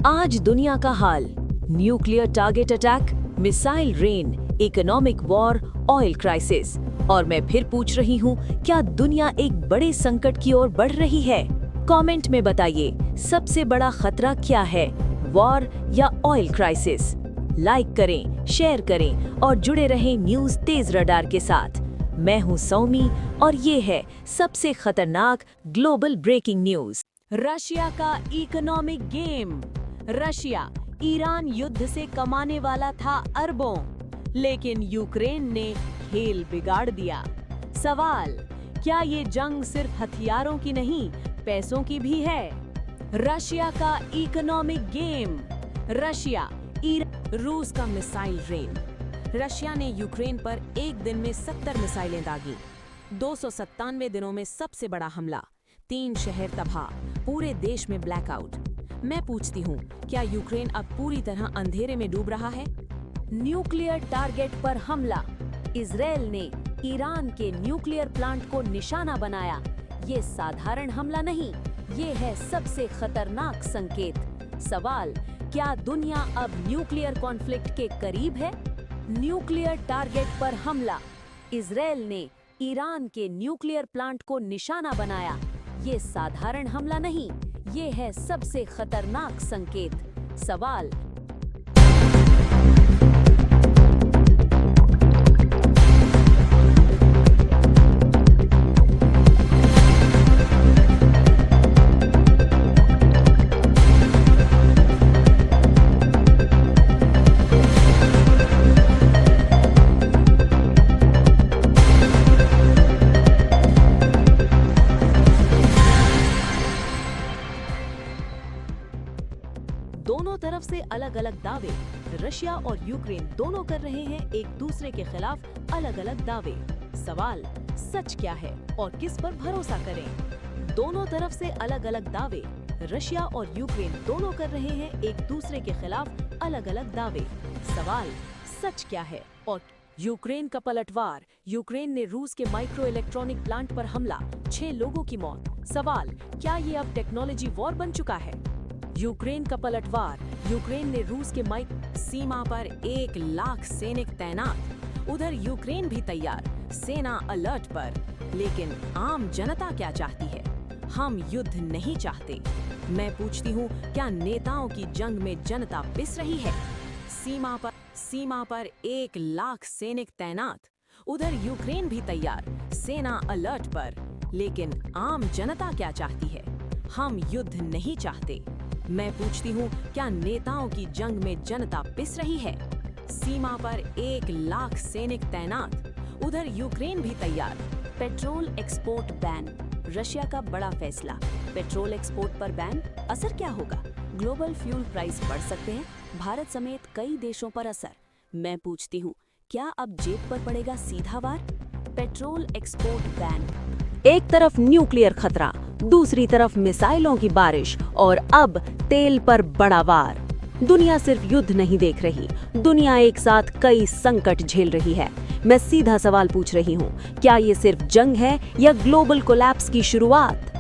आज दुनिया का हाल, nuclear target attack, missile rain, economic war, oil crisis. और मैं फिर पूछ रही हूँ, क्या दुनिया एक बड़े संकट की ओर बढ़ रही है? कमेंट में बताइए, सबसे बड़ा खतरा क्या है, वॉर या ऑयल क्राइसिस? लाइक करें, शेयर करें और जुड़े रहें न्यूज तेज रडार के साथ। मैं हूँ सौमी और ये है सबसे खतरनाक ग्लोबल ब्रेकिंग न्यूज। रशिया का इकोनॉमिक गेम। रशिया ईरान युद्ध से कमाने वाला था अरबों, लेकिन यूक्रेन ने खेल बिगाड़ दिया। सवाल, क्या ये जंग सिर्फ हथियारों की नहीं, पैसों की भी है? रशिया का इकोनॉमिक गेम। रशिया रूस का मिसाइल रेन। रशिया ने यूक्रेन पर एक दिन में 70 मिसाइलें दागी। 297 दिनों में सबसे बड़ा हमला, 3 शहर तबाह, पूरे देश में ब्लैकआउट। मैं पूछती हूँ, क्या यूक्रेन अब पूरी तरह अंधेरे में डूब रहा है? न्यूक्लियर टारगेट पर हमला। इजरायल ने ईरान के न्यूक्लियर प्लांट को निशाना बनाया। ये साधारण हमला नहीं, ये है सबसे खतरनाक संकेत। सवाल, क्या दुनिया अब न्यूक्लियर कॉन्फ्लिक्ट के करीब है? न्यूक्लियर टारगेट पर हमला। इजरायल ने ईरान के न्यूक्लियर प्लांट को निशाना बनाया। ये साधारण हमला नहीं, ये है सबसे खतरनाक संकेत। सवाल, दोनों तरफ से अलग अलग दावे। रशिया और यूक्रेन दोनों कर रहे हैं एक दूसरे के खिलाफ अलग अलग दावे। सवाल, सच क्या है और किस पर भरोसा करें? दोनों तरफ से अलग अलग दावे। रशिया और यूक्रेन दोनों कर रहे हैं एक दूसरे के खिलाफ अलग अलग दावे। सवाल, सच क्या है और यूक्रेन का पलटवार। यूक्रेन ने रूस के माइक्रो इलेक्ट्रॉनिक प्लांट पर हमला, 6 लोगों की मौत। सवाल, क्या ये अब टेक्नोलॉजी वॉर बन चुका है? यूक्रेन का पलटवार। यूक्रेन ने रूस के सीमा पर 1 लाख सैनिक तैनात। उधर यूक्रेन भी तैयार, सेना अलर्ट पर। लेकिन आम जनता क्या चाहती है? हम युद्ध नहीं चाहते। मैं पूछती हूँ, क्या नेताओं की जंग में जनता पिस रही है? सीमा पर 1 लाख सैनिक तैनात। उधर यूक्रेन भी तैयार, सेना अलर्ट पर। लेकिन आम जनता क्या चाहती है? हम युद्ध नहीं चाहते। मैं पूछती हूँ, क्या नेताओं की जंग में जनता पिस रही है? सीमा पर 1 लाख सैनिक तैनात। उधर यूक्रेन भी तैयार। Petrol export ban. रशिया का बड़ा फैसला, पेट्रोल एक्सपोर्ट पर बैन। असर क्या होगा? ग्लोबल फ्यूल प्राइस बढ़ सकते हैं, भारत समेत कई देशों पर असर। मैं पूछती हूँ, क्या अब जेब पर पड़ेगा सीधा वार? Petrol export ban. एक तरफ न्यूक्लियर खतरा, दूसरी तरफ मिसाइलों की बारिश और अब तेल पर बड़ा वार। दुनिया सिर्फ युद्ध नहीं देख रही, दुनिया एक साथ कई संकट झेल रही है। मैं सीधा सवाल पूछ रही हूँ, क्या ये सिर्फ जंग है या ग्लोबल कोलैप्स की शुरुआत?